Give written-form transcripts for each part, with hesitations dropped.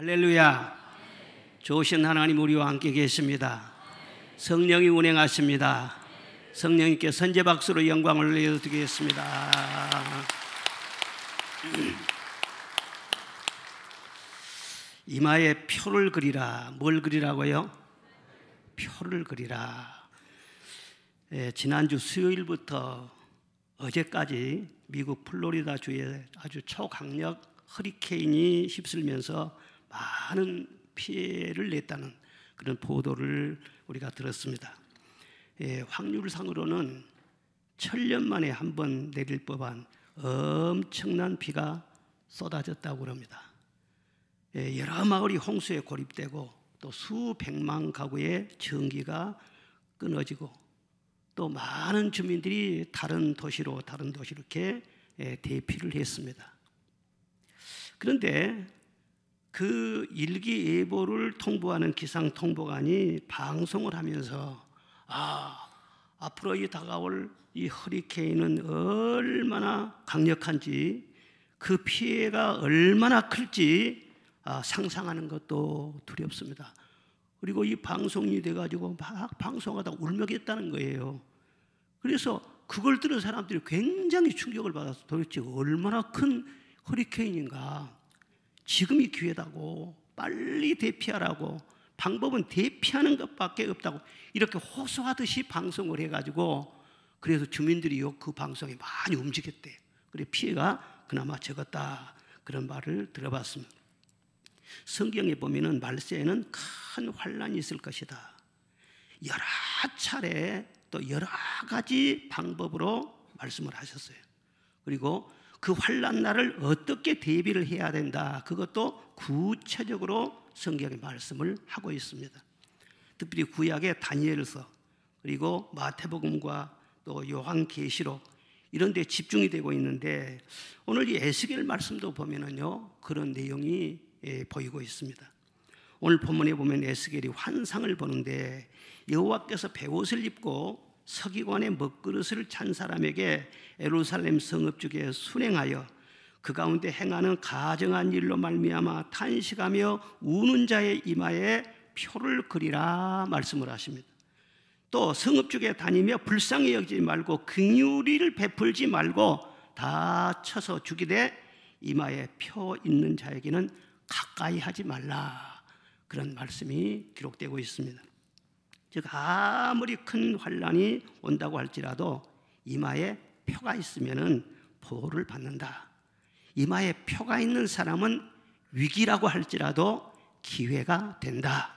할렐루야. 좋으신 하나님 우리와 함께 계십니다. 성령이 운행하십니다. 성령님께 선제 박수로 영광을 올려드리겠습니다. 이마에 표를 그리라. 뭘 그리라고요? 표를 그리라. 지난주 수요일부터 어제까지 미국 플로리다 주에 아주 초강력 허리케인이 휩쓸면서 많은 피해를 냈다는 그런 보도를 우리가 들었습니다. 확률상으로는 1000년 만에 한 번 내릴 법한 엄청난 비가 쏟아졌다고 합니다. 여러 마을이 홍수에 고립되고 또 수백만 가구의 전기가 끊어지고 또 많은 주민들이 다른 도시로 이렇게 대피를 했습니다. 그런데 그 일기예보를 통보하는 기상통보관이 방송을 하면서 앞으로 이 다가올 이 허리케인은 얼마나 강력한지 그 피해가 얼마나 클지 상상하는 것도 두렵습니다. 그리고 이 방송이 돼가지고 막 방송하다가 울먹였다는 거예요. 그래서 그걸 들은 사람들이 굉장히 충격을 받아서 도대체 얼마나 큰 허리케인인가, 지금이 기회다고, 빨리 대피하라고, 방법은 대피하는 것밖에 없다고 이렇게 호소하듯이 방송을 해가지고 그래서 주민들이 그 방송에 많이 움직였대요. 그래 피해가 그나마 적었다, 그런 말을 들어봤습니다. 성경에 보면은 말세에는 큰 환란이 있을 것이다. 여러 차례 또 여러 가지 방법으로 말씀을 하셨어요. 그리고 그 환란 날을 어떻게 대비를 해야 된다, 그것도 구체적으로 성경에 말씀을 하고 있습니다. 특별히 구약의 다니엘서 그리고 마태복음과 또 요한계시록 이런 데 집중이 되고 있는데 오늘 이 에스겔 말씀도 보면은요 그런 내용이 보이고 있습니다. 오늘 본문에 보면 에스겔이 환상을 보는데 여호와께서 베옷을 입고 서기관의 먹그릇을 찬 사람에게 예루살렘 성읍중에 순행하여 그 가운데 행하는 가정한 일로 말미암아 탄식하며 우는 자의 이마에 표를 그리라 말씀을 하십니다. 또 성읍중에 다니며 불쌍히 여기지 말고 긍휼을 베풀지 말고 다 쳐서 죽이되 이마에 표 있는 자에게는 가까이 하지 말라, 그런 말씀이 기록되고 있습니다. 즉 아무리 큰 환란이 온다고 할지라도 이마에 표가 있으면은 보호를 받는다. 이마에 표가 있는 사람은 위기라고 할지라도 기회가 된다.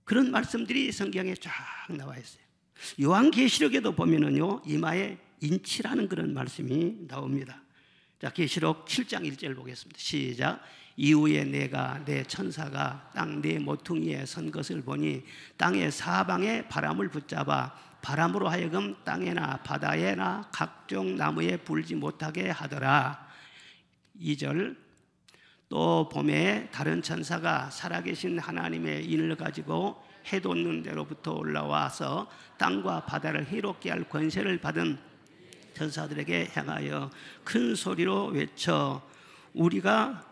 그런 말씀들이 성경에 쫙 나와 있어요. 요한계시록에도 보면은요 이마에 인치라는 그런 말씀이 나옵니다. 자, 계시록 7장 1절 보겠습니다. 시작. 이후에 내가 내 천사가 땅 네 모퉁이에 선 것을 보니 땅의 사방에 바람을 붙잡아 바람으로 하여금 땅에나 바다에나 각종 나무에 불지 못하게 하더라. 2절. 또 봄에 다른 천사가 살아계신 하나님의 인을 가지고 해 돋는 데로부터 올라와서 땅과 바다를 해롭게 할 권세를 받은 천사들에게 향하여 큰 소리로 외쳐 우리가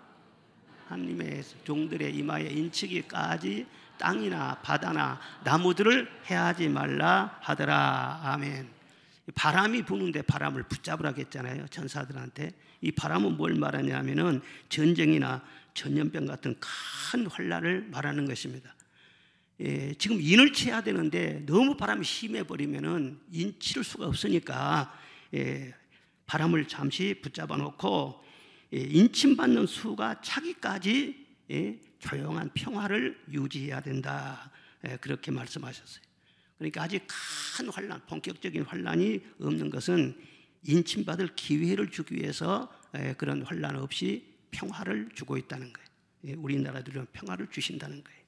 하나님의 종들의 이마에 인치기까지 땅이나 바다나 나무들을 해하지 말라 하더라. 아멘. 바람이 부는데 바람을 붙잡으라고 했잖아요, 천사들한테. 이 바람은 뭘 말하냐면은 전쟁이나 전염병 같은 큰 환란을 말하는 것입니다. 지금 인을 치야 되는데 너무 바람이 심해 버리면은 인 치를 수가 없으니까 바람을 잠시 붙잡아 놓고 인침받는 수가 차기까지 조용한 평화를 유지해야 된다, 그렇게 말씀하셨어요. 그러니까 아직 큰 환란, 본격적인 환란이 없는 것은 인침받을 기회를 주기 위해서 그런 환란 없이 평화를 주고 있다는 거예요. 우리나라들은 평화를 주신다는 거예요.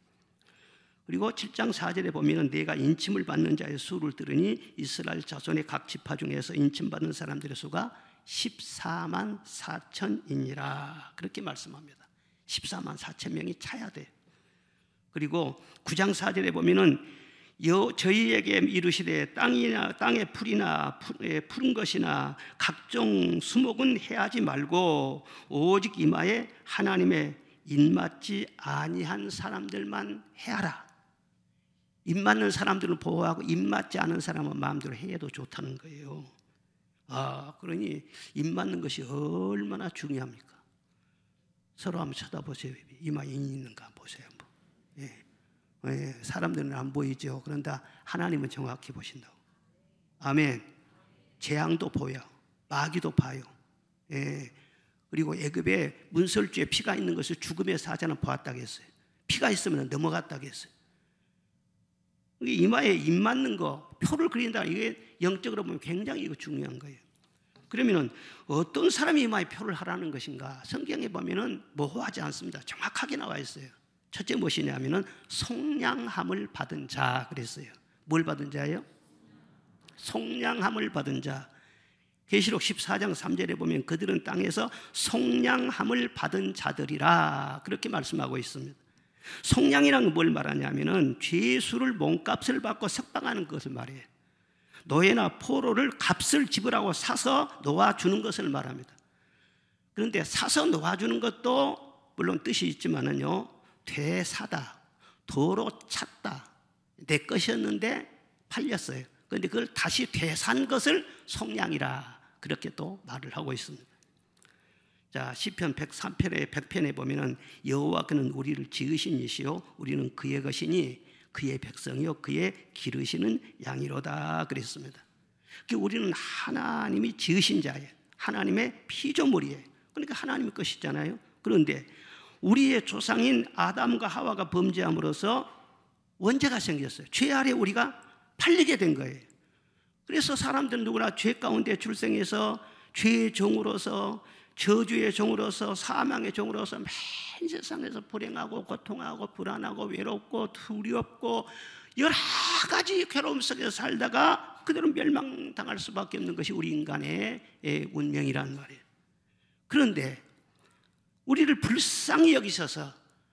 그리고 7장 4절에 보면 내가 인침을 받는 자의 수를 들으니 이스라엘 자손의 각 지파 중에서 인침받는 사람들의 수가 14만 4천이니라, 그렇게 말씀합니다. 14만 4천 명이 차야 돼. 그리고 9장 4절에 보면은 저희에게 이르시되 땅의 풀이나 푸른 것이나 각종 수목은 해하지 말고 오직 이마에 하나님의 입맞지 아니한 사람들만 해하라. 입맞는 사람들은 보호하고 입맞지 않은 사람은 마음대로 해도 좋다는 거예요. 그러니 입맞는 것이 얼마나 중요합니까? 서로 한번 쳐다보세요. 이마에 인이 있는가 보세요. 사람들은 안 보이죠. 그런데 하나님은 정확히 보신다고. 아멘. 재앙도 보여, 마귀도 봐요. 그리고 애굽에 문설주에 피가 있는 것을 죽음의 사자는 보았다고 했어요. 피가 있으면 넘어갔다고 했어요. 이마에 입 맞는 거, 표를 그린다. 이게 영적으로 보면 굉장히 이거 중요한 거예요. 그러면은 어떤 사람이 이마에 표를 하라는 것인가? 성경에 보면은 모호하지 않습니다. 정확하게 나와 있어요. 첫째 무엇이냐면은 속량함을 받은 자 그랬어요. 뭘 받은 자예요? 속량함을 받은 자. 계시록 14장 3절에 보면 그들은 땅에서 속량함을 받은 자들이라 그렇게 말씀하고 있습니다. 속량이라는 건 뭘 말하냐면은 죄수를 몸값을 받고 석방하는 것을 말해요. 노예나 포로를 값을 지불하고 사서 놓아주는 것을 말합니다. 그런데 사서 놓아주는 것도 물론 뜻이 있지만은요, 되사다, 도로 찼다, 내 것이었는데 팔렸어요. 그런데 그걸 다시 되산 것을 속량이라 그렇게 또 말을 하고 있습니다. 자, 시편 103편에 100편에 보면은 여호와께는 우리를 지으신 이시요 우리는 그의 것이니 그의 백성이요 그의 기르시는 양이로다 그랬습니다. 우리는 하나님이 지으신 자예요. 하나님의 피조물이에요. 그러니까 하나님의 것이잖아요. 그런데 우리의 조상인 아담과 하와가 범죄함으로써 원죄가 생겼어요. 죄 아래 우리가 팔리게 된 거예요. 그래서 사람들은 누구나 죄 가운데 출생해서 죄의 종으로서, 저주의 종으로서, 사망의 종으로서 맨 세상에서 불행하고 고통하고 불안하고 외롭고 두렵고 여러 가지 괴로움 속에서 살다가 그대로 멸망당할 수밖에 없는 것이 우리 인간의 운명이란 말이에요. 그런데 우리를 불쌍히 여기셔서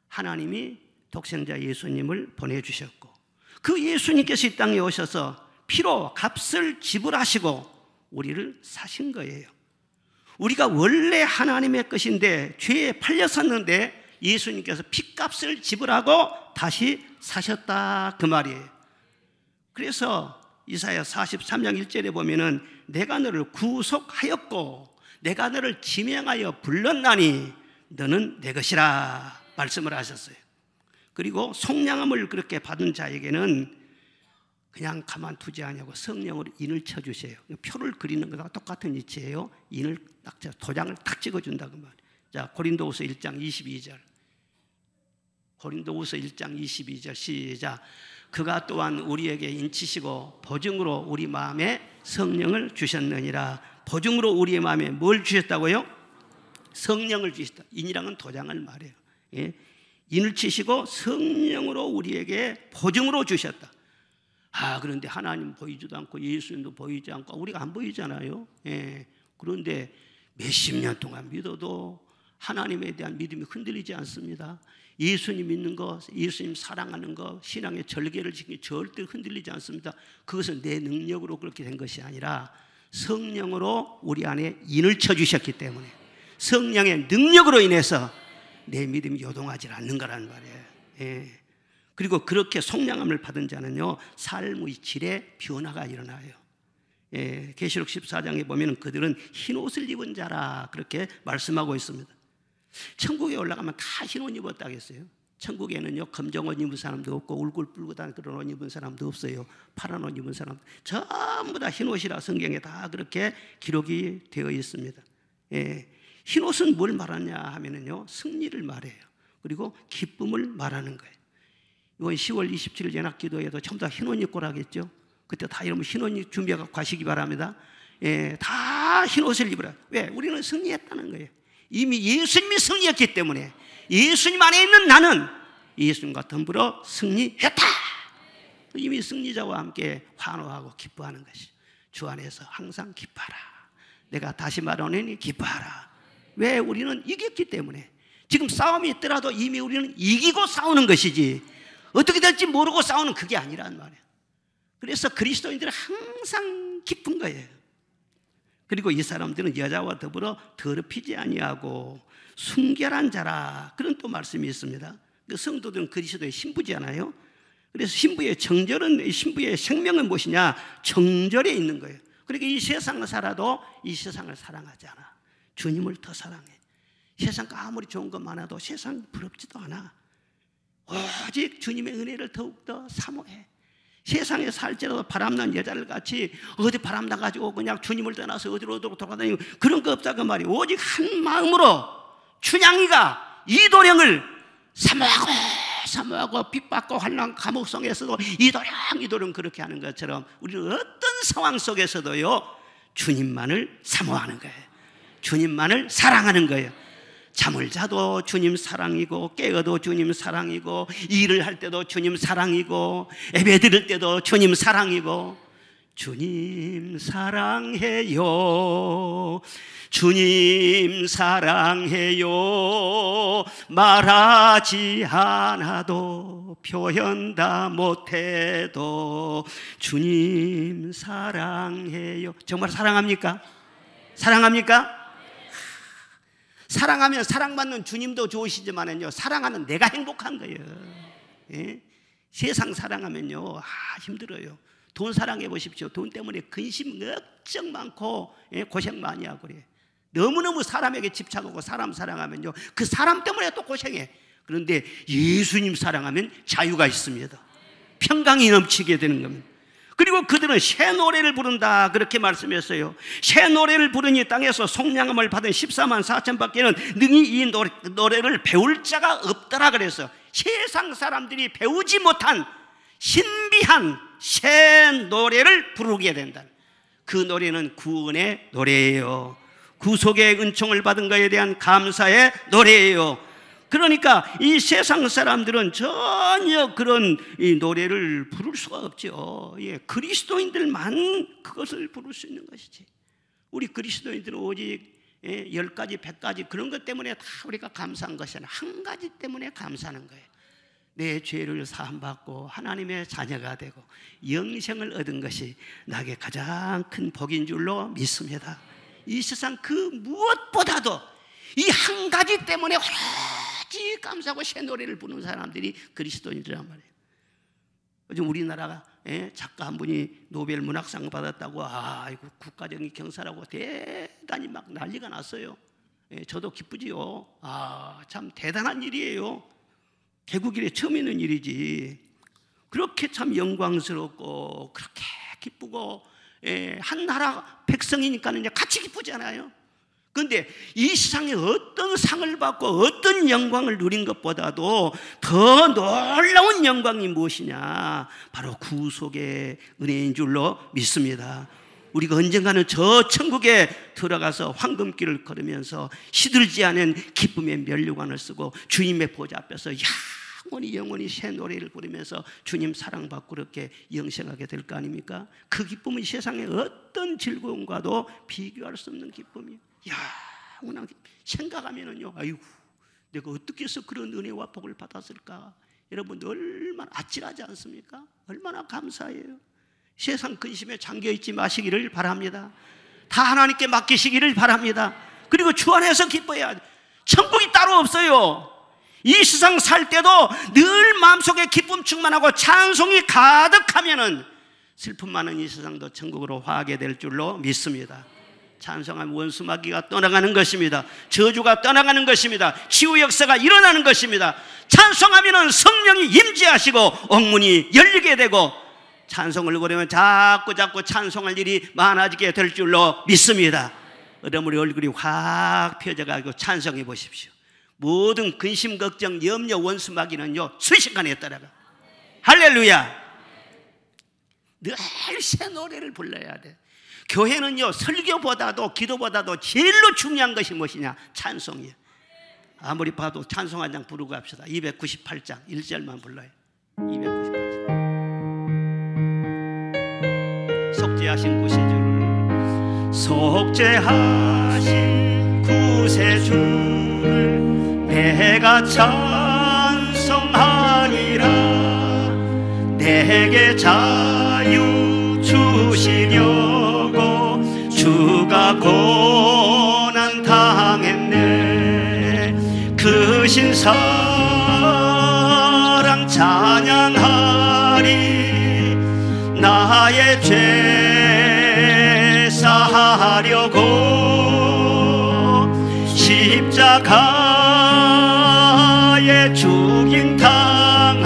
하나님이 독생자 예수님을 보내주셨고, 그 예수님께서 이 땅에 오셔서 피로 값을 지불하시고 우리를 사신 거예요. 우리가 원래 하나님의 것인데 죄에 팔렸었는데 예수님께서 피값을 지불하고 다시 사셨다 그 말이에요. 그래서 이사야 43장 1절에 보면은 내가 너를 구속하였고 내가 너를 지명하여 불렀나니 너는 내 것이라 말씀을 하셨어요. 그리고 속량함을 그렇게 받은 자에게는 그냥 가만두지 않냐고 성령으로 인을 쳐주세요. 표를 그리는 것과 똑같은 이치예요. 인을 딱 도장을 딱 찍어준다 그 말이에요. 자, 고린도후서 1장 22절. 고린도후서 1장 22절 시작. 그가 또한 우리에게 인치시고 보증으로 우리 마음에 성령을 주셨느니라. 보증으로 우리의 마음에 뭘 주셨다고요? 성령을 주셨다. 인이랑은 도장을 말해요. 예? 인을 치시고 성령으로 우리에게 보증으로 주셨다. 그런데 하나님 보이지도 않고 예수님도 보이지 않고 우리가 안 보이잖아요. 예. 그런데 몇십 년 동안 믿어도 하나님에 대한 믿음이 흔들리지 않습니다. 예수님 믿는 거, 예수님 사랑하는 거, 신앙의 절개를 지키는 게 절대 흔들리지 않습니다. 그것은 내 능력으로 그렇게 된 것이 아니라 성령으로 우리 안에 인을 쳐주셨기 때문에 성령의 능력으로 인해서 내 믿음이 요동하지 않는 거란 말이에요. 예. 그리고 그렇게 속량함을 받은 자는요, 삶의 질에 변화가 일어나요. 예, 계시록 14장에 보면 그들은 흰 옷을 입은 자라 그렇게 말씀하고 있습니다. 천국에 올라가면 다 흰 옷 입었다고 했어요. 천국에는요, 검정 옷 입은 사람도 없고 울긋불긋한 그런 옷 입은 사람도 없어요. 파란 옷 입은 사람 전부 다 흰 옷이라 성경에 다 그렇게 기록이 되어 있습니다. 예, 흰 옷은 뭘 말하냐 하면은요, 승리를 말해요. 그리고 기쁨을 말하는 거예요. 이번 10월 27일 연합기도에도 전부 다 흰옷 입고 하겠죠. 그때 다 이러면 흰옷 준비하고 가시기 바랍니다. 예, 다 흰옷을 입으라. 왜? 우리는 승리했다는 거예요. 이미 예수님이 승리했기 때문에 예수님 안에 있는 나는 예수님과 더불어 승리했다. 이미 승리자와 함께 환호하고 기뻐하는 것이 주 안에서 항상 기뻐하라. 내가 다시 말하노니 기뻐하라. 왜? 우리는 이겼기 때문에. 지금 싸움이 있더라도 이미 우리는 이기고 싸우는 것이지 어떻게 될지 모르고 싸우는 그게 아니란 말이에요. 그래서 그리스도인들은 항상 기쁜 거예요. 그리고 이 사람들은 여자와 더불어 더럽히지 아니하고 순결한 자라, 그런 또 말씀이 있습니다. 성도들은 그리스도의 신부잖아요. 그래서 신부의 정절은, 신부의 생명은 무엇이냐? 정절에 있는 거예요. 그러니까 이 세상을 살아도 이 세상을 사랑하지 않아. 주님을 더 사랑해. 세상과 아무리 좋은 것 많아도 세상 부럽지도 않아. 오직 주님의 은혜를 더욱더 사모해. 세상에 살지라도 바람난 여자를 같이 어디 바람나가지고 그냥 주님을 떠나서 어디로 돌아다니고 그런 거 없다고 말이에요. 오직 한 마음으로 춘향이가 이도령을 사모하고 핍박고 환난 감옥성에서도 이도령 그렇게 하는 것처럼 우리는 어떤 상황 속에서도요, 주님만을 사모하는 거예요. 주님만을 사랑하는 거예요. 잠을 자도 주님 사랑이고, 깨어도 주님 사랑이고, 일을 할 때도 주님 사랑이고, 예배 드릴 때도 주님 사랑이고, 주님 사랑해요, 주님 사랑해요, 말하지 않아도 표현 다 못해도 주님 사랑해요. 정말 사랑합니까? 사랑합니까? 사랑하면 사랑받는 주님도 좋으시지만은요, 사랑하는 내가 행복한 거예요. 예? 세상 사랑하면요, 힘들어요. 돈 사랑해 보십시오. 돈 때문에 근심 걱정 많고, 예? 고생 많이 하고 그래. 너무너무 사람에게 집착하고 사람 사랑하면요, 그 사람 때문에 또 고생해. 그런데 예수님 사랑하면 자유가 있습니다. 평강이 넘치게 되는 겁니다. 그리고 그들은 새 노래를 부른다, 그렇게 말씀했어요. 새 노래를 부르니 땅에서 속량함을 받은 14만 4천 밖에는 능히 이 노래를 배울 자가 없더라 그랬어. 세상 사람들이 배우지 못한 신비한 새 노래를 부르게 된다. 그 노래는 구원의 노래예요. 구속의 은총을 받은 것에 대한 감사의 노래예요. 그러니까 이 세상 사람들은 전혀 그런 이 노래를 부를 수가 없죠. 예, 그리스도인들만 그것을 부를 수 있는 것이지. 우리 그리스도인들은 오직 10가지, 100가지 그런 것 때문에 다 우리가 감사한 것이 아니라 한 가지 때문에 감사하는 거예요. 내 죄를 사함받고 하나님의 자녀가 되고 영생을 얻은 것이 나에게 가장 큰 복인 줄로 믿습니다. 이 세상 그 무엇보다도 이 한 가지 때문에 오로지 감사하고 새 노래를 부르는 사람들이 그리스도인이란 말이에요. 요즘 우리나라가 작가 한 분이 노벨 문학상 받았다고, 이거 국가적인 경사라고 대단히 막 난리가 났어요. 저도 기쁘지요. 참 대단한 일이에요. 개국 이래 처음 있는 일이지. 그렇게 참 영광스럽고 그렇게 기쁘고, 한 나라 백성이니까는 같이 기쁘잖아요. 그런데 이 세상에 어떤 상을 받고 어떤 영광을 누린 것보다도 더 놀라운 영광이 무엇이냐? 바로 구속의 은혜인 줄로 믿습니다. 우리가 언젠가는 저 천국에 들어가서 황금길을 걸으면서 시들지 않은 기쁨의 면류관을 쓰고 주님의 보좌 앞에서 영원히 새 노래를 부르면서 주님 사랑받고 그렇게 영생하게 될 거 아닙니까? 그 기쁨은 세상의 어떤 즐거움과도 비교할 수 없는 기쁨이에요. 그냥 생각하면은요, 아이고, 내가 어떻게 해서 그런 은혜와 복을 받았을까? 여러분들 얼마나 아찔하지 않습니까? 얼마나 감사해요. 세상 근심에 잠겨있지 마시기를 바랍니다. 다 하나님께 맡기시기를 바랍니다. 그리고 주 안에서 기뻐해야 돼. 천국이 따로 없어요. 이 세상 살 때도 늘 마음속에 기쁨 충만하고 찬송이 가득하면은 슬픔 많은 이 세상도 천국으로 화하게 될 줄로 믿습니다. 찬송하면 원수마귀가 떠나가는 것입니다. 저주가 떠나가는 것입니다. 치유 역사가 일어나는 것입니다. 찬송하면 성령이 임재하시고 옥문이 열리게 되고, 찬송을 부르면 자꾸 찬송할 일이 많아지게 될 줄로 믿습니다. 여러분의 얼굴이 확 펴져가지고 찬송해 보십시오. 모든 근심, 걱정, 염려, 원수마귀는요 순식간에 떠나가. 할렐루야. 늘 새 노래를 불러야 돼. 교회는요 설교보다도 기도보다도 제일로 중요한 것이 무엇이냐? 찬송이에요. 아무리 봐도 찬송 한 장 부르고 합시다. 298장 1절만 불러요. 298장. 속죄하신 구세주를, 속죄하신 구세주를 내가 찬송하리라. 내게 자유 주시려고 주가 고난 당했네. 그 신사랑 찬양하리. 나의 죄 사하려고 십자가에 죽임 당한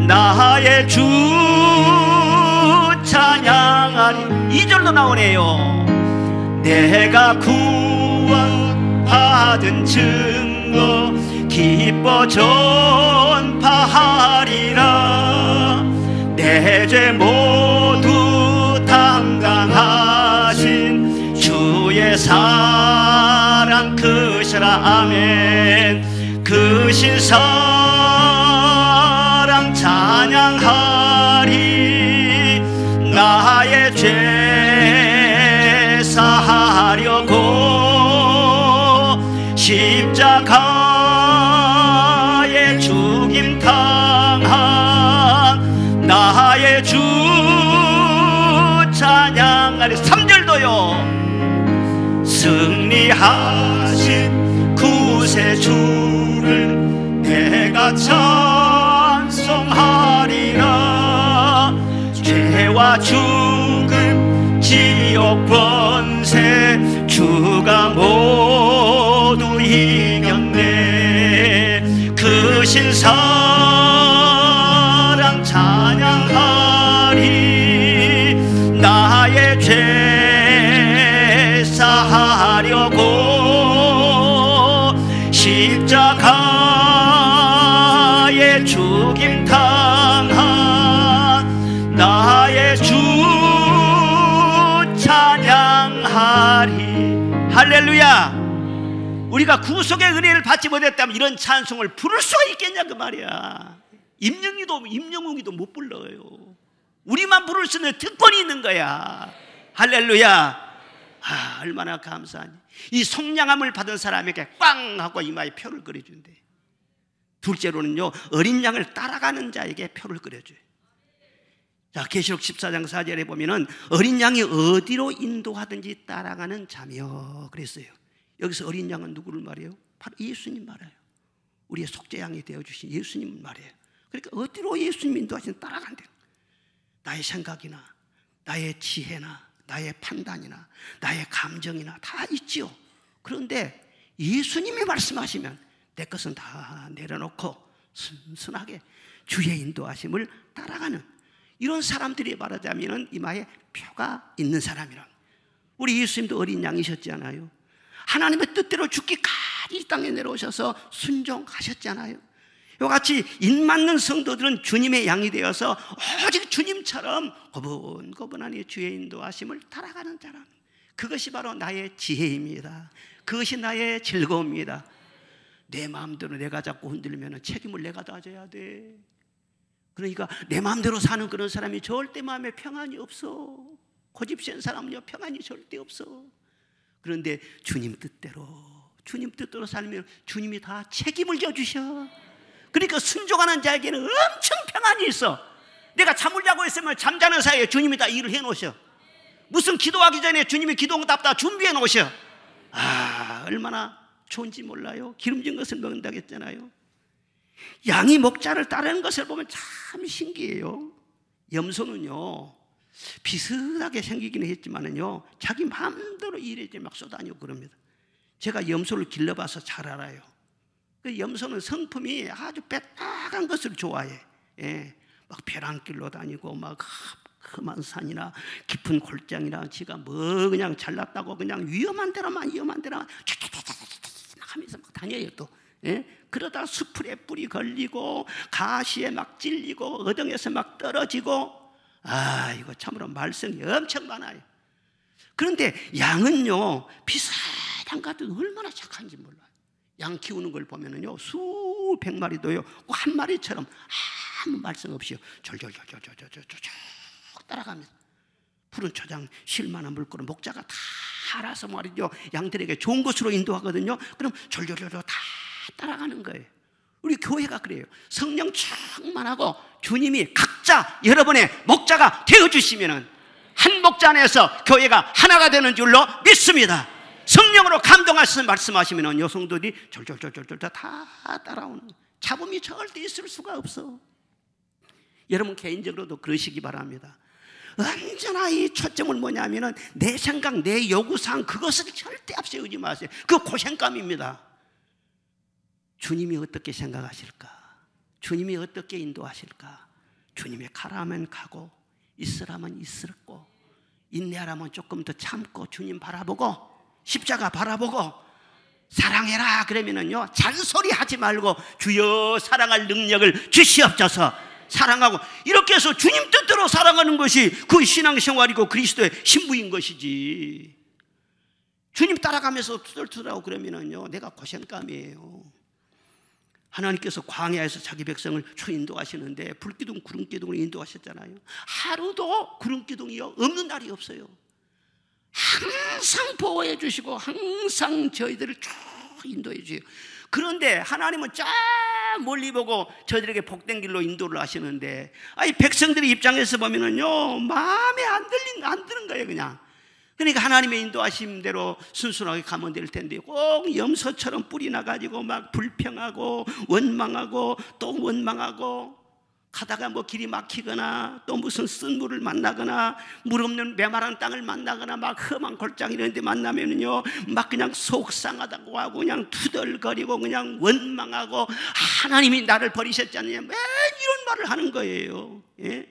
나의 주 찬양하리. 2절로 나오네요. 내가 구원받은 증거 기뻐 전파하리라. 내 죄 모두 담당하신 주의 사랑 크시라. 아멘. 크신 사랑 찬양하리. 나의 죄 사하려고 십자가에 죽임 당한 나의 주 찬양하리. 3절도요. 승리하신 구세주를 내가 찬송하리라. 죄와 죽음 지옥 권세 주가 모두 이겼네. 그 신사랑 찬양하리. 나의 죄 사하려고 십자가에 죽임 당한 나의 주 찬양하리. 할렐루야. 우리가 구속의 은혜를 받지 못했다면 이런 찬송을 부를 수가 있겠냐 그 말이야. 임영웅이도 못 불러요. 우리만 부를 수 있는 특권이 있는 거야. 할렐루야. 얼마나 감사하니. 이 속량함을 받은 사람에게 꽝 하고 이마에 표를 그려준대. 둘째로는요, 어린 양을 따라가는 자에게 표를 그려줘요. 자, 계시록 14장 4절에 보면은 어린 양이 어디로 인도하든지 따라가는 자며 그랬어요. 여기서 어린 양은 누구를 말해요? 바로 예수님 말해요. 우리의 속죄양이 되어주신 예수님 말이에요. 그러니까 어디로 예수님 인도하시는 따라간대요. 나의 생각이나 나의 지혜나 나의 판단이나 나의 감정이나 다 있지요. 그런데 예수님이 말씀하시면 내 것은 다 내려놓고 순순하게 주의 인도하심을 따라가는 이런 사람들이 말하자면 이마에 표가 있는 사람이라. 우리 예수님도 어린 양이셨잖아요. 하나님의 뜻대로 죽기까지 이 땅에 내려오셔서 순종하셨잖아요. 이같이 입맞는 성도들은 주님의 양이 되어서 오직 주님처럼 고분고분하니 주의 인도하심을 따라가는 자라. 그것이 바로 나의 지혜입니다. 그것이 나의 즐거움입니다. 내 마음대로 내가 자꾸 흔들면 책임을 내가 다 져야 돼. 그러니까 내 마음대로 사는 그런 사람이 절대 마음에 평안이 없어. 고집센 사람은요 평안이 절대 없어. 그런데 주님 뜻대로 살면 주님이 다 책임을 져주셔. 그러니까 순종하는 자에게는 엄청 평안이 있어. 내가 잠을 자고 있으면 잠자는 사이에 주님이 다 일을 해놓으셔. 무슨 기도하기 전에 주님이 기도응답 다 준비해 놓으셔. 얼마나 좋은지 몰라요. 기름진 것을 먹는다고 했잖아요. 양이 목자를 따르는 것을 보면 참 신기해요. 염소는요 비슷하게 생기기는 했지만은요 자기 마음대로 일에 막 쏘다니고 그럽니다. 제가 염소를 길러봐서 잘 알아요. 그 염소는 성품이 아주 빼딱한 것을 좋아해. 막 벼랑길로 다니고 막 험한 산이나 깊은 골장이나 지가 뭐 그냥 잘났다고 그냥 위험한 데로만 하면서 막 다녀요 또. 그러다 수풀에 뿔이 걸리고 가시에 막 찔리고 어덩에서 막 떨어지고 이거 참으로 말썽이 엄청 많아요. 그런데 양은요 비슷한 것 같아도 얼마나 착한지 몰라요. 양 키우는 걸 보면은요 수백 마리도요 한 마리처럼 아무 말썽 없이요 졸졸졸졸졸졸졸 따라갑니다. 푸른 초장 쉴만한 물꼬를 목자가 다 알아서 말이죠 양들에게 좋은 곳으로 인도하거든요. 그럼 졸졸졸졸 다 따라가는 거예요. 우리 교회가 그래요. 성령 충만하고 주님이 각자 여러분의 목자가 되어주시면은 한 목자 안에서 교회가 하나가 되는 줄로 믿습니다. 성령으로 감동하셔서 말씀하시면 여성들이 졸졸졸졸 다 따라오는, 잡음이 절대 있을 수가 없어. 여러분 개인적으로도 그러시기 바랍니다. 언제나 이 초점을 뭐냐면은 내 생각, 내 요구사항 그것을 절대 앞세우지 마세요. 그 고생감입니다. 주님이 어떻게 생각하실까? 주님이 어떻게 인도하실까? 주님이 가라면 가고 있으라면 있을고 인내하라면 조금 더 참고 주님 바라보고 십자가 바라보고 사랑해라 그러면은요 잔소리 하지 말고 주여 사랑할 능력을 주시옵소서. 사랑하고 이렇게 해서 주님 뜻대로 살아가는 것이 그 신앙생활이고 그리스도의 신부인 것이지. 주님 따라가면서 투덜투덜하고 그러면은요 내가 고생감이에요. 하나님께서 광야에서 자기 백성을 인도하시는데 불기둥 구름기둥으로 인도하셨잖아요. 하루도 구름기둥이요 없는 날이 없어요. 항상 보호해 주시고 항상 저희들을 쭉 인도해 주세요. 그런데 하나님은 쫙 멀리 보고 저들에게 복된 길로 인도를 하시는데 이 백성들의 입장에서 보면은요 마음에 안 드는 거예요 그냥. 그러니까 하나님의 인도하심대로 순순하게 가면 될 텐데 꼭 염소처럼 뿔이 나가지고 막 불평하고 원망하고 또 원망하고 가다가 뭐 길이 막히거나 또 무슨 쓴 물을 만나거나 물 없는 메마른 땅을 만나거나 막 험한 골짜기 이런 데 만나면은요 막 그냥 속상하다고 하고 그냥 투덜거리고 그냥 원망하고 하나님이 나를 버리셨잖아요. 맨 이런 말을 하는 거예요. 예?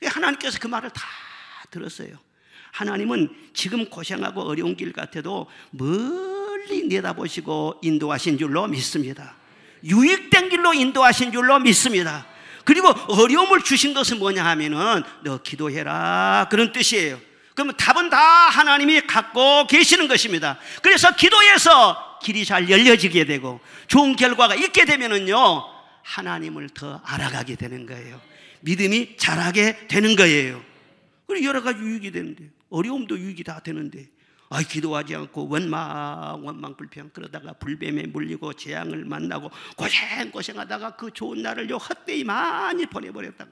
하나님께서 그 말을 다 들었어요. 하나님은 지금 고생하고 어려운 길 같아도 멀리 내다보시고 인도하신 줄로 믿습니다. 유익된 길로 인도하신 줄로 믿습니다. 그리고 어려움을 주신 것은 뭐냐 하면은 너 기도해라 그런 뜻이에요. 그러면 답은 다 하나님이 갖고 계시는 것입니다. 그래서 기도해서 길이 잘 열려지게 되고 좋은 결과가 있게 되면은요 하나님을 더 알아가게 되는 거예요. 믿음이 자라게 되는 거예요. 그리고 여러 가지 유익이 되는데 어려움도 유익이 다 되는데 기도하지 않고 원망 불평 그러다가 불뱀에 물리고 재앙을 만나고 고생하다가 그 좋은 날을 헛되이 많이 보내버렸다.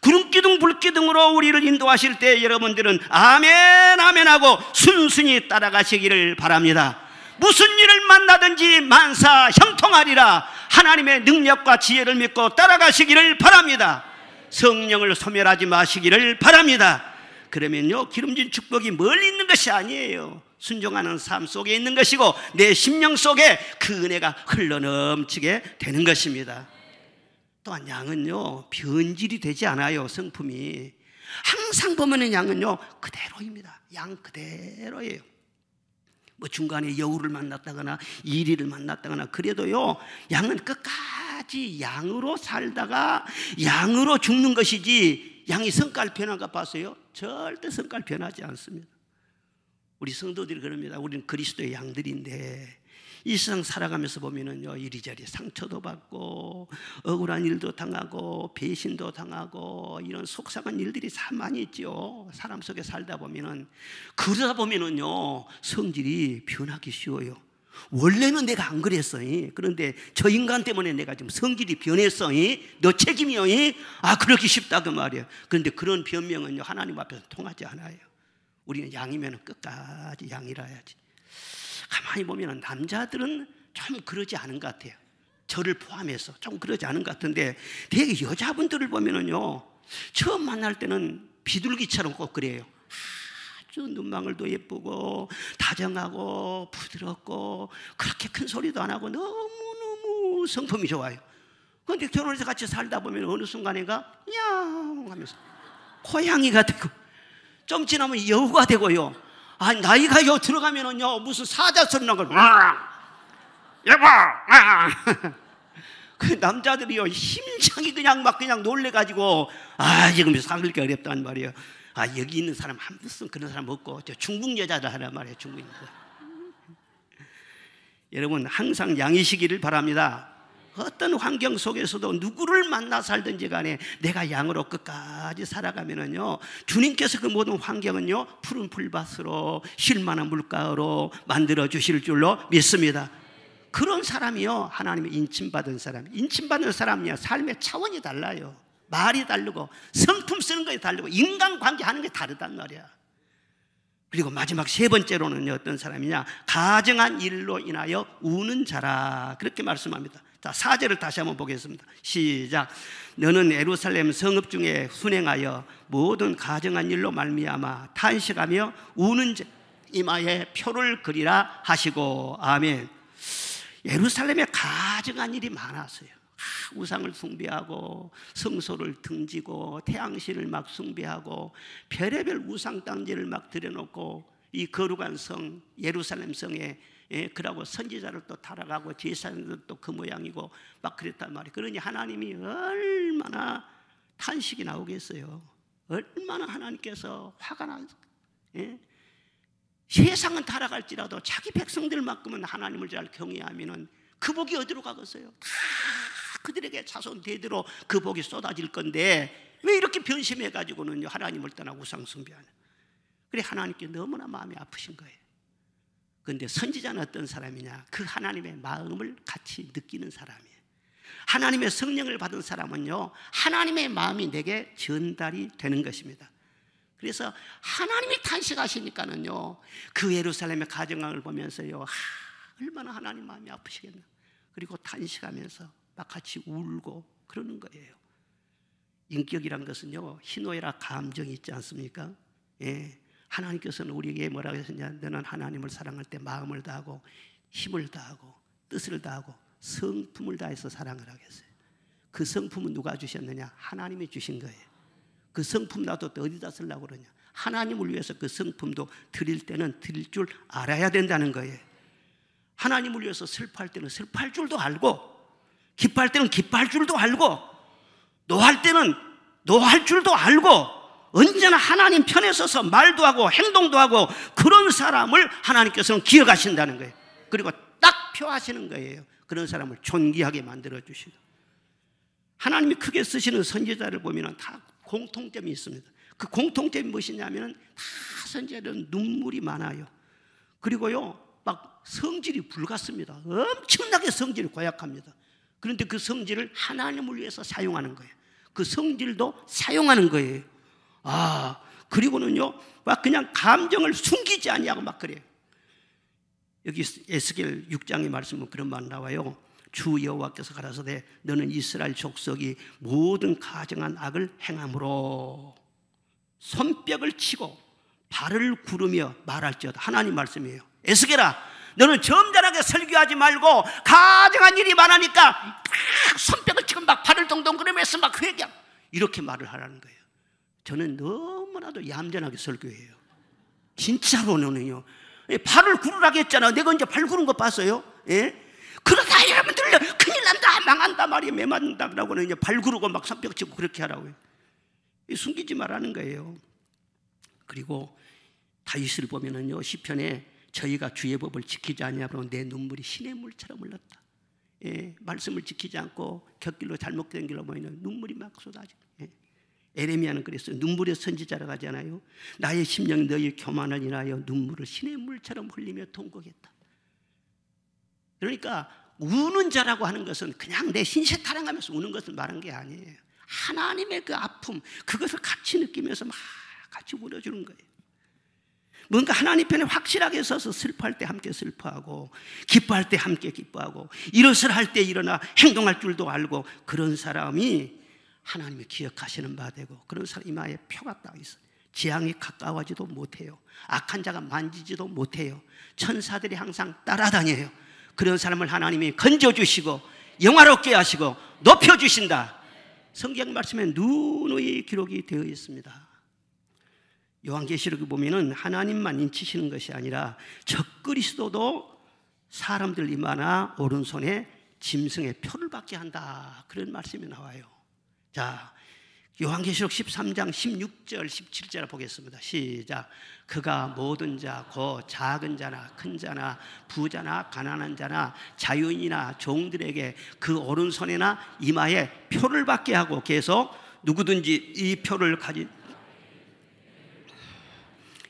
구름기둥 불기둥으로 우리를 인도하실 때 여러분들은 아멘 아멘 하고 순순히 따라가시기를 바랍니다. 무슨 일을 만나든지 만사 형통하리라. 하나님의 능력과 지혜를 믿고 따라가시기를 바랍니다. 성령을 소멸하지 마시기를 바랍니다. 그러면요 기름진 축복이 멀리 있는 것이 아니에요. 순종하는 삶 속에 있는 것이고 내 심령 속에 그 은혜가 흘러넘치게 되는 것입니다. 또한 양은요 변질이 되지 않아요. 성품이 항상 보면은 양은요 그대로입니다. 양 그대로예요. 뭐 중간에 여우를 만났다거나 이리를 만났다거나 그래도요 양은 끝까지 양으로 살다가 양으로 죽는 것이지 양이 성깔 변한 거 봤어요? 절대 성깔 변하지 않습니다. 우리 성도들이 그럽니다. 우리는 그리스도의 양들인데 이 세상 살아가면서 보면은요 이리저리 상처도 받고 억울한 일도 당하고 배신도 당하고 이런 속상한 일들이 참 많이 있죠. 사람 속에 살다 보면은 그러다 보면은요 성질이 변하기 쉬워요. 원래는 내가 안 그랬어. 그런데 저 인간 때문에 내가 지금 성질이 변했어. 너 책임이요. 그러기 쉽다 그 말이에요. 그런데 그런 변명은요 하나님 앞에서 통하지 않아요. 우리는 양이면 끝까지 양이라 해야지. 가만히 보면 남자들은 좀 그러지 않은 것 같아요. 저를 포함해서 좀 그러지 않은 것 같은데 되게 여자분들을 보면은요 처음 만날 때는 비둘기처럼 꼭 그래요. 눈망울도 예쁘고 다정하고 부드럽고 그렇게 큰 소리도 안 하고 너무너무 성품이 좋아요. 그런데 결혼해서 같이 살다 보면 어느 순간에가 냥 하면서 고양이가 되고 좀 지나면 여우가 되고요. 나이가 요 들어가면은요 무슨 사자 소리 나고 여보 그 남자들이요 심장이 그냥 놀래가지고 지금 사귀기가 어렵단 말이에요. 여기 있는 사람 한 무슨 그런 사람 없고 저 중국 여자들 하란 말이에요. 중국 여자. 여러분 항상 양이시기를 바랍니다. 어떤 환경 속에서도 누구를 만나 살든지 간에 내가 양으로 끝까지 살아가면은요 주님께서 그 모든 환경은요 푸른 풀밭으로 쉴만한 물가로 만들어 주실 줄로 믿습니다. 그런 사람이요 하나님의 인침받은 사람. 인침받은 사람이요 삶의 차원이 달라요. 말이 다르고 성품 쓰는 것이 다르고 인간관계 하는 게 다르단 말이야. 그리고 마지막 세 번째로는 어떤 사람이냐, 가정한 일로 인하여 우는 자라, 그렇게 말씀합니다. 자, 4절을 다시 한번 보겠습니다. 시작. 너는 예루살렘 성읍 중에 순행하여 모든 가정한 일로 말미암아 탄식하며 우는 자 이마에 표를 그리라 하시고. 아멘. 예루살렘에 가정한 일이 많았어요. 우상을 숭배하고 성소를 등지고 태양신을 막 숭배하고 별의별 우상 당제를 막 들여놓고 이 거룩한 성 예루살렘 성에 그러고 선지자를 또 타락하고 제사장도 또 그 모양이고 막 그랬단 말이에요. 그러니 하나님이 얼마나 탄식이 나오겠어요. 얼마나 하나님께서 화가 나서, 세상은 타락할지라도 자기 백성들만큼은 하나님을 잘 경외하면은 그 복이 어디로 가겠어요? 다 그들에게 자손 대대로 그 복이 쏟아질 건데 왜 이렇게 변심해가지고는 하나님을 떠나고 우상 숭배하냐. 그래 하나님께 너무나 마음이 아프신 거예요. 그런데 선지자는 어떤 사람이냐, 그 하나님의 마음을 같이 느끼는 사람이에요. 하나님의 성령을 받은 사람은요, 하나님의 마음이 내게 전달이 되는 것입니다. 그래서 하나님이 탄식하시니까는요, 그 예루살렘의 가정을 보면서요, 얼마나 하나님 마음이 아프시겠나. 그리고 탄식하면서 막 같이 울고 그러는 거예요. 인격이란 것은요, 희노애락 감정이 있지 않습니까? 하나님께서는 우리에게 뭐라고 하셨냐, 너는 하나님을 사랑할 때 마음을 다하고 힘을 다하고 뜻을 다하고 성품을 다해서 사랑을 하겠어요. 그 성품은 누가 주셨느냐? 하나님이 주신 거예요. 그 성품 나도 또 어디다 쓰려고 그러냐? 하나님을 위해서 그 성품도 드릴 때는 드릴 줄 알아야 된다는 거예요. 하나님을 위해서 슬퍼할 때는 슬퍼할 줄도 알고, 기뻐할 때는 기뻐할 줄도 알고, 노할 때는 노할 줄도 알고, 언제나 하나님 편에 서서 말도 하고 행동도 하고 그런 사람을 하나님께서는 기억하신다는 거예요. 그리고 딱 표하시는 거예요. 그런 사람을 존귀하게 만들어 주시고. 하나님이 크게 쓰시는 선지자를 보면 다 공통점이 있습니다. 그 공통점이 무엇이냐면 다 선지자들은 눈물이 많아요. 그리고요 막 성질이 불같습니다. 엄청나게 성질이 고약합니다. 그런데 그 성질을 하나님을 위해서 사용하는 거예요. 그 성질도 사용하는 거예요. 그리고는요 막 그냥 감정을 숨기지 아니하고 막 그래요. 여기 에스겔 6장의 말씀은 그런 말 나와요. 주 여호와께서 가라사대 너는 이스라엘 족속이 모든 가정한 악을 행함으로 손뼉을 치고 발을 구르며 말할지어다. 하나님 말씀이에요. 에스겔아, 너는 점잖하게 설교하지 말고 가정한 일이 많으니까 막 손뼉을 치고 막 발을 동동 구르면서 막 회개하고 이렇게 말을 하라는 거예요. 저는 너무나도 얌전하게 설교해요. 진짜로는요. 발을 구르라고 했잖아. 내가 언제 발 구른 거 봤어요? 그러다 여러분들 큰일 난다, 망한다 말이에요. 매 맞는다 그러고는 이제 발 구르고 막 손뼉 치고 그렇게 하라고요. 숨기지 말라는 거예요. 그리고 다윗을 보면은요 시편에 저희가 주의 법을 지키지 아니하므로 내 눈물이 시냇물처럼 흘렀다. 말씀을 지키지 않고 곁길로 잘못된 길로 모이는 눈물이 막 쏟아지고. 에레미야는 그랬어요. 눈물의 선지자라고 하잖아요. 나의 심령이 너희 교만을 인하여 눈물을 시냇물처럼 흘리며 통곡했다. 그러니까 우는 자라고 하는 것은 그냥 내 신세 타령하면서 우는 것을 말한 게 아니에요. 하나님의 그 아픔, 그것을 같이 느끼면서 막 같이 울어주는 거예요. 뭔가 하나님 편에 확실하게 서서 슬퍼할 때 함께 슬퍼하고 기뻐할 때 함께 기뻐하고 일어설 할 때 일어나 행동할 줄도 알고 그런 사람이 하나님이 기억하시는 바 되고 그런 사람 이마에 표가 딱 있어요. 재앙이 가까워지도 못해요. 악한 자가 만지지도 못해요. 천사들이 항상 따라다녀요. 그런 사람을 하나님이 건져주시고 영화롭게 하시고 높여주신다. 성경 말씀에 누누이 기록이 되어 있습니다. 요한계시록에 보면은 하나님만 인치시는 것이 아니라 적그리스도도 사람들 이마나 오른손에 짐승의 표를 받게 한다. 그런 말씀이 나와요. 자, 요한계시록 13장 16절 17절 보겠습니다. 시작. 그가 모든 자 곧 작은 자나 큰 자나 부자나 가난한 자나 자유인이나 종들에게 그 오른손이나 이마에 표를 받게 하고 계속 누구든지 이 표를 가진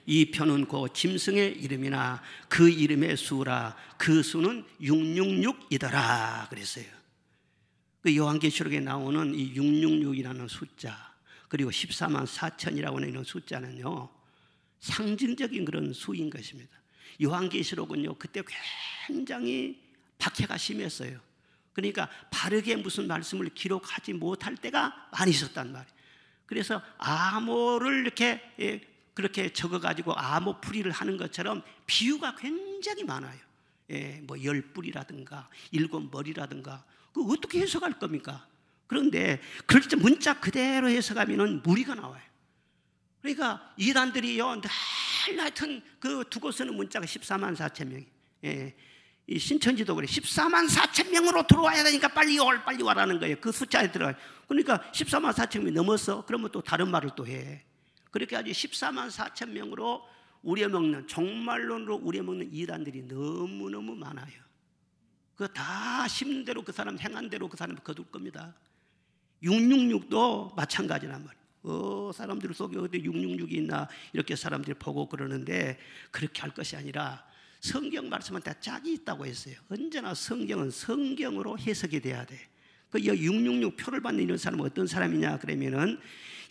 이 표는 곧 짐승의 이름이나 그 이름의 수라 그 수는 666이더라 그랬어요. 그 요한계시록에 나오는 이 666이라는 숫자, 그리고 14만 4천이라고 하는 숫자는요, 상징적인 그런 수인 것입니다. 요한계시록은요, 그때 굉장히 박해가 심했어요. 그러니까 바르게 무슨 말씀을 기록하지 못할 때가 많이 있었단 말이에요. 그래서 암호를 이렇게 그렇게 적어가지고 암호 풀이를 하는 것처럼 비유가 굉장히 많아요. 뭐 10뿔이라든가 7머리라든가 그 어떻게 해석할 겁니까? 그런데 그렇게 문자 그대로 해석하면은 무리가 나와요. 그러니까 이단들이요, 늘 하여튼 그 두고 쓰는 문자가 14만 4천 명이. 이 신천지도 그래. 14만 4천 명으로 들어와야 되니까 빨리 와라는 거예요. 그 숫자에 들어가요. 그러니까 14만 4천 명이 넘었어. 그러면 또 다른 말을 또 해. 그렇게 아주 14만 4천 명으로 우려먹는, 종말론으로 우려먹는 이단들이 너무너무 많아요. 그거 다 심는 대로 그 사람 행한 대로 그 사람 거둘 겁니다. 666도 마찬가지란 말이에요. 사람들 속에 어디 666이 있나 이렇게 사람들이 보고 그러는데, 그렇게 할 것이 아니라 성경 말씀한테 짝이 있다고 했어요. 언제나 성경은 성경으로 해석이 돼야 돼. 그 666 표를 받는 이런 사람은 어떤 사람이냐 그러면은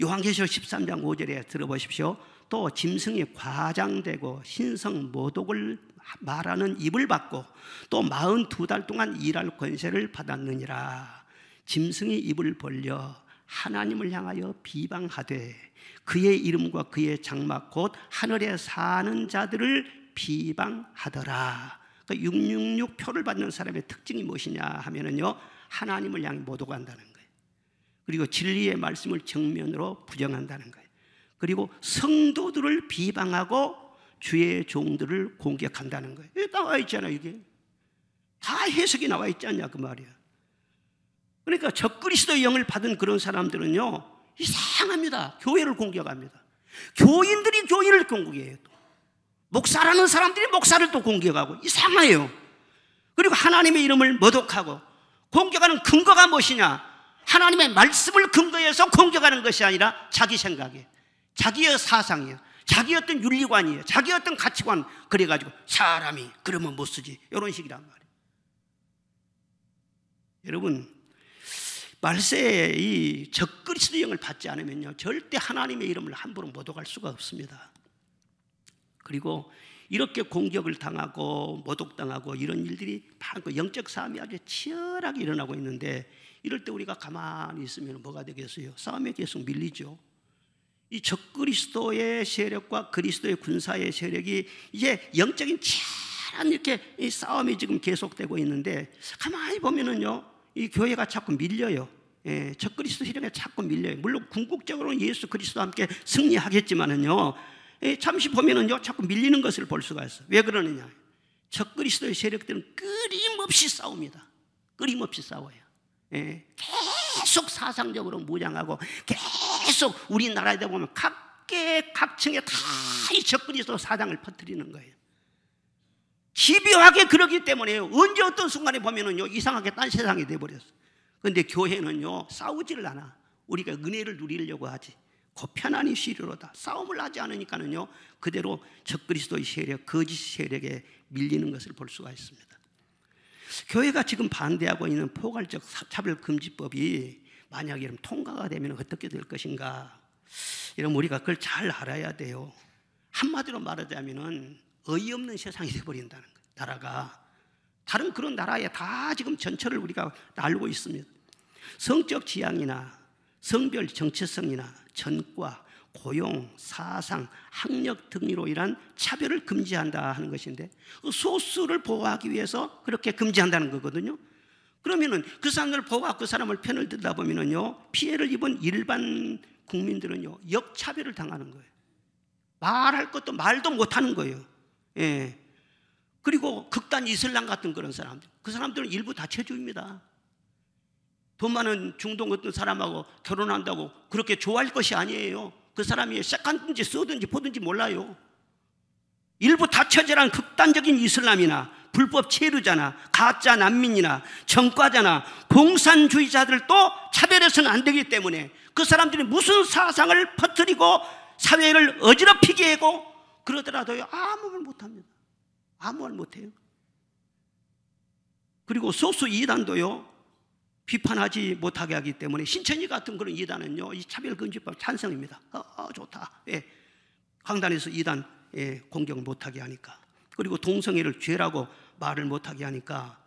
요한계시록 13장 5절에 들어보십시오. 또 짐승이 과장되고 신성 모독을 말하는 입을 받고 또 42달 동안 일할 권세를 받았느니라. 짐승이 입을 벌려 하나님을 향하여 비방하되 그의 이름과 그의 장막 곧 하늘에 사는 자들을 비방하더라. 그러니까 666 표를 받는 사람의 특징이 무엇이냐 하면은요, 하나님을 향해 모독한다는 거예요. 그리고 진리의 말씀을 정면으로 부정한다는 거예요. 그리고 성도들을 비방하고 주의 종들을 공격한다는 거예요. 이게 나와 있잖아요. 이게 다 해석이 나와 있지 않냐 그 말이야. 그러니까 적그리스도의 영을 받은 그런 사람들은요, 이상합니다. 교회를 공격합니다. 교인들이 교인을 공격해요. 또 목사라는 사람들이 목사를 또 공격하고, 이상해요. 그리고 하나님의 이름을 모독하고, 공격하는 근거가 무엇이냐? 하나님의 말씀을 근거해서 공격하는 것이 아니라 자기 생각이에요. 자기의 사상이에요. 자기 어떤 윤리관이에요. 자기 어떤 가치관. 그래가지고 사람이 그러면 못 쓰지, 이런 식이란 말이에요. 여러분, 말세에 이 적그리스도 영을 받지 않으면요, 절대 하나님의 이름을 함부로 모독할 수가 없습니다. 그리고 이렇게 공격을 당하고 모독당하고 이런 일들이 많고 영적 싸움이 아주 치열하게 일어나고 있는데, 이럴 때 우리가 가만히 있으면 뭐가 되겠어요? 싸움에 계속 밀리죠. 이 적그리스도의 세력과 그리스도의 군사의 세력이 이제 영적인 치열한 이렇게 이 싸움이 지금 계속되고 있는데, 가만히 보면은요, 이 교회가 자꾸 밀려요. 적그리스도 세력에 자꾸 밀려요. 물론 궁극적으로는 예수 그리스도와 함께 승리하겠지만은요, 잠시 보면은요, 자꾸 밀리는 것을 볼 수가 있어요. 왜 그러느냐? 적그리스도의 세력들은 끊임없이 싸웁니다. 끊임없이 싸워요. 계속 사상적으로 무장하고, 계속 우리나라에 보면 각계각층에 다 이 적그리스도 사상을 퍼뜨리는 거예요. 집요하게 그러기 때문에요. 언제 어떤 순간에 보면은요, 이상하게 딴 세상이 돼버렸어요. 그런데 교회는요, 싸우지를 않아. 우리가 은혜를 누리려고 하지. 그 편안히 쉬리로다. 싸움을 하지 않으니까는요, 그대로 적그리스도의 세력, 거짓 세력에 밀리는 것을 볼 수가 있습니다. 교회가 지금 반대하고 있는 포괄적 차별금지법이 만약에 이런 통과가 되면 어떻게 될 것인가? 이러면 우리가 그걸 잘 알아야 돼요. 한마디로 말하자면은 어이없는 세상이 되어버린다는 거예요. 나라가 다른 그런 나라에 다 지금 전철을 우리가 알고 있습니다. 성적 지향이나 성별 정체성이나 전과, 고용, 사상, 학력 등으로 인한 차별을 금지한다 하는 것인데, 소수를 보호하기 위해서 그렇게 금지한다는 거거든요. 그러면은 그 사람을 보호하고 그 사람을 편을 들다 보면은요, 피해를 입은 일반 국민들은요, 역차별을 당하는 거예요. 말할 것도 말도 못하는 거예요. 그리고 극단 이슬람 같은 그런 사람들, 그 사람들은 일부 다처주입니다. 돈 많은 중동 어떤 사람하고 결혼한다고 그렇게 좋아할 것이 아니에요. 그 사람이 섹한든지 써든지 보든지 몰라요. 일부 다처제란 극단적인 이슬람이나 불법 체류자나 가짜 난민이나 전과자나 공산주의자들도 차별해서는 안 되기 때문에 그 사람들이 무슨 사상을 퍼뜨리고 사회를 어지럽히게 하고 그러더라도요, 아무 말 못합니다. 아무 말 못해요. 그리고 소수 이단도요, 비판하지 못하게 하기 때문에 신천지 같은 그런 이단은요, 이 차별금지법 찬성입니다. 좋다. 예. 강단에서 이단 공격 못하게 하니까. 그리고 동성애를 죄라고 말을 못하게 하니까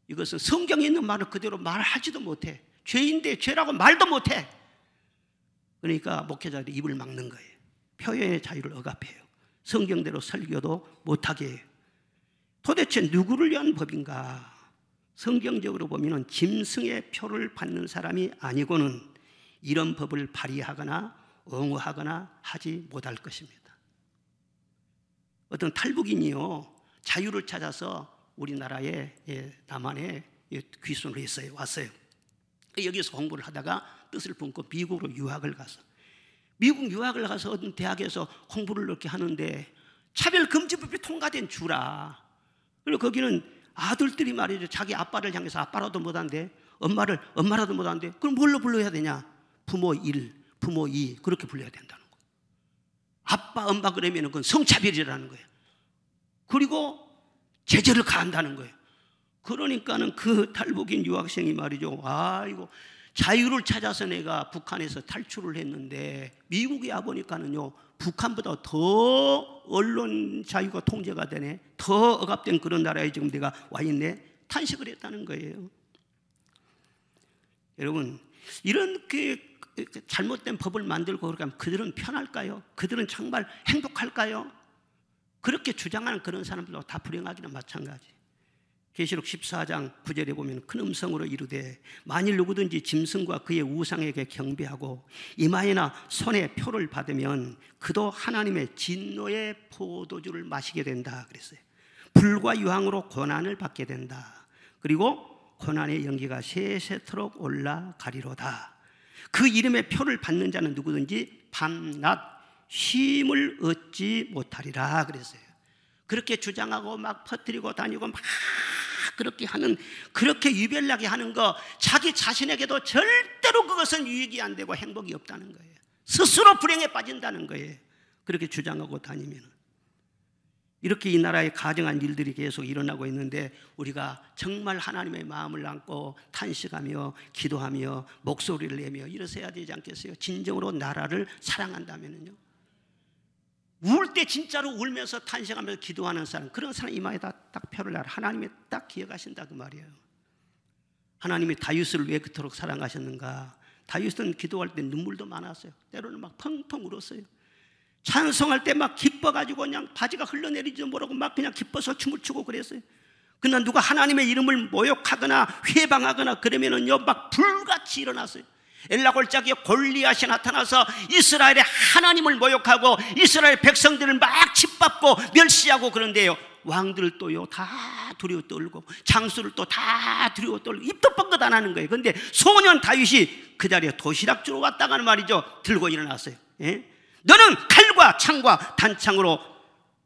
이것은 성경에 있는 말을 그대로 말하지도 못해. 죄인데 죄라고 말도 못해. 그러니까 목회자들이 입을 막는 거예요. 표현의 자유를 억압해요. 성경대로 설교도 못하게 해요. 도대체 누구를 위한 법인가? 성경적으로 보면 짐승의 표를 받는 사람이 아니고는 이런 법을 발의하거나 옹호하거나 하지 못할 것입니다. 어떤 탈북인이요, 자유를 찾아서 우리나라에, 남한에 귀순을 했어요. 왔어요. 여기서 공부를 하다가 뜻을 품고 미국으로 유학을 가서, 미국 유학을 가서 어떤 대학에서 공부를 이렇게 하는데 차별금지법이 통과된 주라. 그리고 거기는 아들들이 말이죠, 자기 아빠를 향해서 아빠라도 못한대, 엄마라도 못한대. 그럼 뭘로 불러야 되냐? 부모 1, 부모 2 그렇게 불러야 된다는 거예요. 아빠, 엄마 그러면 그건 성차별이라는 거예요. 그리고 제재를 가한다는 거예요. 그러니까는 그 탈북인 유학생이 말이죠, 이거 자유를 찾아서 내가 북한에서 탈출을 했는데 미국에 와보니까는요, 북한보다 더 언론 자유가 통제가 되네, 더 억압된 그런 나라에 지금 내가 와 있네, 탄식을 했다는 거예요. 여러분, 이런 잘못된 법을 만들고 그렇게 하면 그들은 편할까요? 그들은 정말 행복할까요? 그렇게 주장하는 그런 사람들도 다 불행하기나 마찬가지. 계시록 14장 9절에 보면 큰 음성으로 이르되 만일 누구든지 짐승과 그의 우상에게 경배하고 이마에나 손에 표를 받으면 그도 하나님의 진노의 포도주를 마시게 된다 그랬어요. 불과 유황으로 고난을 받게 된다. 그리고 고난의 연기가 세세토록 올라가리로다. 그 이름의 표를 받는 자는 누구든지 밤낮 쉼을 얻지 못하리라 그랬어요. 그렇게 주장하고 막 퍼뜨리고 다니고 막 그렇게 하는, 그렇게 유별나게 하는 거, 자기 자신에게도 절대로 그것은 유익이 안 되고 행복이 없다는 거예요. 스스로 불행에 빠진다는 거예요. 그렇게 주장하고 다니면. 이렇게 이 나라에 가증한 일들이 계속 일어나고 있는데 우리가 정말 하나님의 마음을 안고 탄식하며 기도하며 목소리를 내며 이러셔야 되지 않겠어요? 진정으로 나라를 사랑한다면요. 울 때 진짜로 울면서 탄식하면서 기도하는 사람, 그런 사람 이마에다 딱 표를 놔라. 하나님이 딱 기억하신다 그 말이에요. 하나님이 다윗을 왜 그토록 사랑하셨는가? 다윗은 기도할 때 눈물도 많았어요. 때로는 막 펑펑 울었어요. 찬송할 때 막 기뻐가지고 그냥 바지가 흘러내리지도 모르고 막 그냥 기뻐서 춤을 추고 그랬어요. 그러나 누가 하나님의 이름을 모욕하거나 회방하거나 그러면은요 막 불같이 일어났어요. 엘라골짜기에 골리앗이 나타나서 이스라엘의 하나님을 모욕하고 이스라엘 백성들을 막 짓밟고 멸시하고 그런데요, 왕들도요 다 두려워 떨고 장수를 또 다 두려워 떨고 입도 뻥긋 안 하는 거예요. 그런데 소년 다윗이 그 자리에 도시락 주러 왔다가는 말이죠, 들고 일어났어요. 너는 칼과 창과 단창으로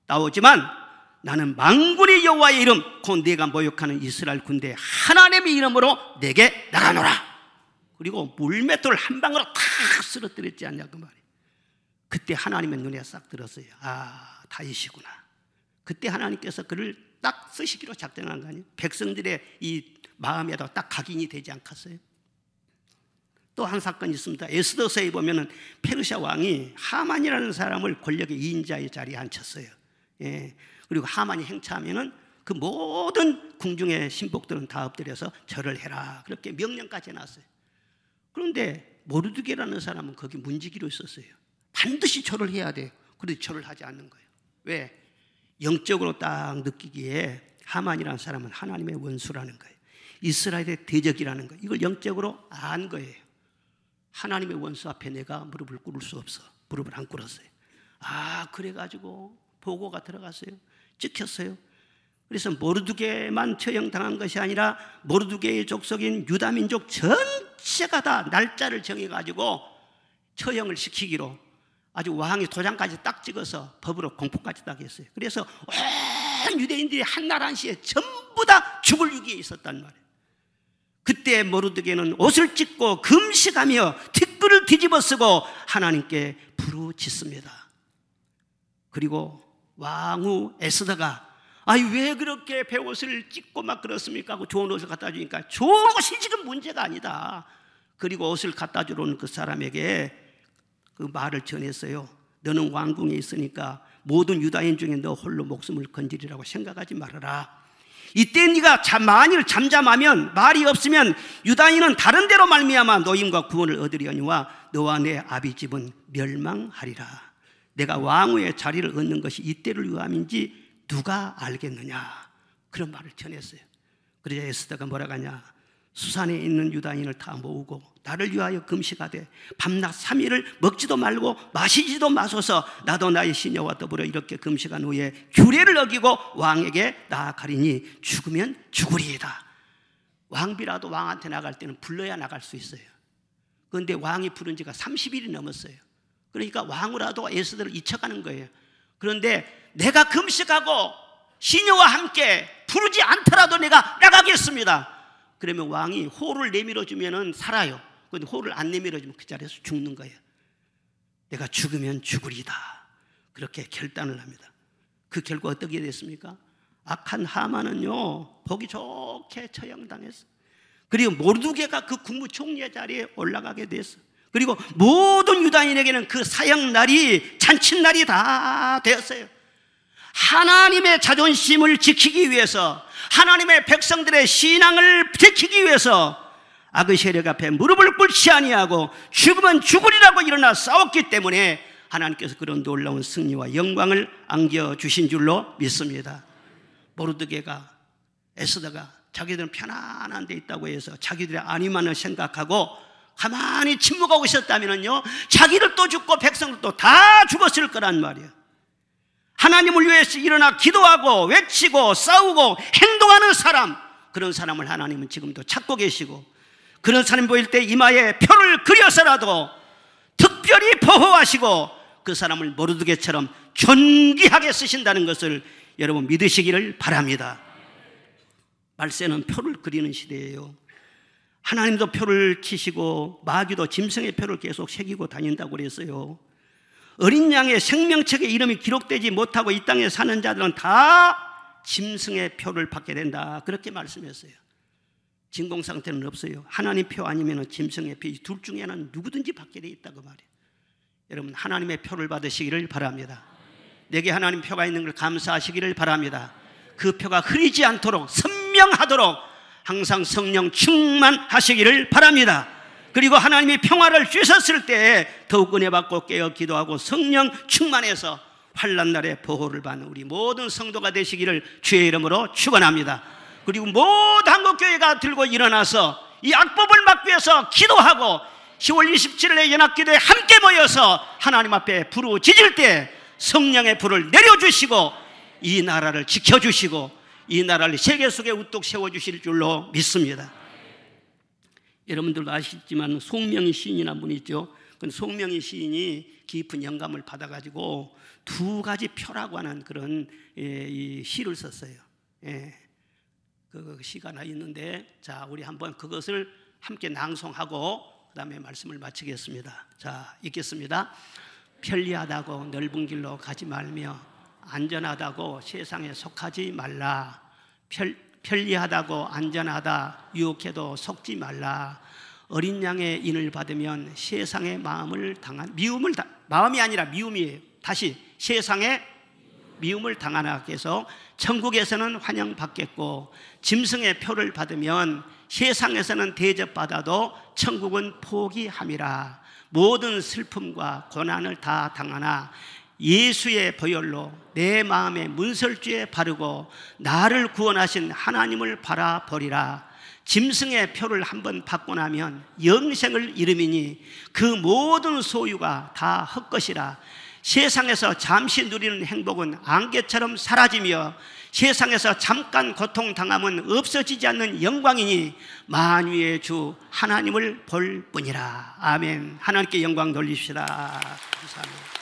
나오지만 나는 만군의 여호와의 이름, 곧 네가 모욕하는 이스라엘 군대 하나님의 이름으로 내게 나가노라. 그리고 물맷돌을 한 방으로 탁 쓰러뜨렸지 않냐 그 말이에요. 그때 하나님의 눈에 싹 들었어요. 다윗이구나. 그때 하나님께서 그를 딱 쓰시기로 작정한 거 아니에요? 백성들의 이 마음에도 딱 각인이 되지 않겠어요? 또 한 사건이 있습니다. 에스더서에 보면은 페르시아 왕이 하만이라는 사람을 권력의 2인자의 자리에 앉혔어요. 그리고 하만이 행차하면은 그 모든 궁중의 신복들은 다 엎드려서 절을 해라, 그렇게 명령까지 해놨어요. 그런데 모르드게라는 사람은 거기 문지기로 있었어요. 반드시 절을 해야 돼요. 그런데 절을 하지 않는 거예요. 왜? 영적으로 딱 느끼기에 하만이라는 사람은 하나님의 원수라는 거예요. 이스라엘의 대적이라는 거예요. 이걸 영적으로 안 거예요. 하나님의 원수 앞에 내가 무릎을 꿇을 수 없어. 무릎을 안 꿇었어요. 그래가지고 보고가 들어갔어요. 찍혔어요. 그래서 모르드게만 처형당한 것이 아니라 모르드게의 족속인 유다민족 전체가 다 날짜를 정해가지고 처형을 시키기로 아주 왕이 도장까지 딱 찍어서 법으로 공포까지 딱 했어요. 그래서 온 유대인들이 한날 한시에 전부 다 죽을 위기에 있었단 말이에요. 그때 모르드게는 옷을 찢고 금식하며 티끌을 뒤집어 쓰고 하나님께 부르짖습니다. 그리고 왕후 에스더가 아이 왜 그렇게 배옷을 찢고 막 그렇습니까? 하고 좋은 옷을 갖다 주니까 좋은 옷이 지금 문제가 아니다. 그리고 옷을 갖다 주러 온 그 사람에게 그 말을 전했어요. 너는 왕궁에 있으니까 모든 유다인 중에 너 홀로 목숨을 건지리라고 생각하지 말아라. 이때 네가 만일 잠잠하면, 말이 없으면 유다인은 다른 데로 말미암아 노임과 구원을 얻으려니와 너와 내 아비 집은 멸망하리라. 내가 왕후의 자리를 얻는 것이 이때를 위함인지 누가 알겠느냐. 그런 말을 전했어요. 그러자 에스더가 뭐라고 하냐. 수산에 있는 유다인을 다 모으고 나를 위하여 금식하되 밤낮 3일을 먹지도 말고 마시지도 마소서 나도 나의 시녀와 더불어 이렇게 금식한 후에 규례를 어기고 왕에게 나아가리니 죽으면 죽으리이다. 왕비라도 왕한테 나갈 때는 불러야 나갈 수 있어요. 그런데 왕이 부른 지가 30일이 넘었어요. 그러니까 왕으로라도 에스더를 잊혀가는 거예요. 그런데 내가 금식하고 시녀와 함께 부르지 않더라도 내가 나가겠습니다. 그러면 왕이 호를 내밀어 주면 살아요. 그런데 호를 안 내밀어 주면 그 자리에서 죽는 거예요. 내가 죽으면 죽으리다. 그렇게 결단을 합니다. 그 결과 어떻게 됐습니까? 악한 하만은요 보기 좋게 처형당했어. 그리고 모르드게가 그 국무총리의 자리에 올라가게 됐어. 그리고 모든 유다인에게는 그 사형날이 잔칫날이 다 되었어요. 하나님의 자존심을 지키기 위해서, 하나님의 백성들의 신앙을 지키기 위해서 악의 세력 앞에 무릎을 꿇지 아니하고 죽으면 죽으리라고 일어나 싸웠기 때문에 하나님께서 그런 놀라운 승리와 영광을 안겨주신 줄로 믿습니다. 모르드게가, 에스더가 자기들은 편안한 데 있다고 해서 자기들의 안위만을 생각하고 가만히 침묵하고 있었다면요 자기들도 죽고 백성들도 다 죽었을 거란 말이에요. 하나님을 위해서 일어나 기도하고 외치고 싸우고 행동하는 사람, 그런 사람을 하나님은 지금도 찾고 계시고, 그런 사람 보일 때 이마에 표를 그려서라도 특별히 보호하시고 그 사람을 모르드게처럼 존귀하게 쓰신다는 것을 여러분 믿으시기를 바랍니다. 말세는 표를 그리는 시대예요. 하나님도 표를 치시고 마귀도 짐승의 표를 계속 새기고 다닌다고 그랬어요. 어린 양의 생명책에 이름이 기록되지 못하고 이 땅에 사는 자들은 다 짐승의 표를 받게 된다, 그렇게 말씀했어요. 진공상태는 없어요. 하나님 표 아니면 짐승의 표, 둘 중에 하나는 누구든지 받게 돼 있다고 말이에요. 여러분 하나님의 표를 받으시기를 바랍니다. 내게 하나님 표가 있는 걸 감사하시기를 바랍니다. 그 표가 흐리지 않도록 선명하도록 항상 성령 충만하시기를 바랍니다. 그리고 하나님이 평화를 주셨을 때 더욱 은혜 받고 깨어 기도하고 성령 충만해서 환난 날에 보호를 받는 우리 모든 성도가 되시기를 주의 이름으로 축원합니다. 그리고 모든 한국교회가 들고 일어나서 이 악법을 막기 위해서 기도하고 10월 27일에 연합기도에 함께 모여서 하나님 앞에 부르짖을 때 성령의 불을 내려주시고 이 나라를 지켜주시고 이 나라를 세계 속에 우뚝 세워주실 줄로 믿습니다. 여러분들도 아시지만 송명희 시인이라는 분이 있죠. 송명희 시인이 깊은 영감을 받아가지고 두 가지 표라고 하는 그런 이 시를 썼어요. 그 시가 나 있는데, 자 우리 한번 그것을 함께 낭송하고 그 다음에 말씀을 마치겠습니다. 자 읽겠습니다. 편리하다고 넓은 길로 가지 말며 안전하다고 세상에 속하지 말라. 편리하다고 안전하다 유혹해도 속지 말라. 어린 양의 인을 받으면 세상의 마음을 마음이 아니라 미움이에요. 다시 세상의 미움을 당하나 해서 천국에서는 환영받겠고 짐승의 표를 받으면 세상에서는 대접받아도 천국은 포기함이라. 모든 슬픔과 고난을 다 당하나 예수의 보혈로 내 마음의 문설주에 바르고 나를 구원하신 하나님을 바라버리라. 짐승의 표를 한번 받고 나면 영생을 이름이니 그 모든 소유가 다 헛것이라. 세상에서 잠시 누리는 행복은 안개처럼 사라지며 세상에서 잠깐 고통당함은 없어지지 않는 영광이니 만유의 주 하나님을 볼 뿐이라. 아멘. 하나님께 영광 돌립시다. 감사합니다.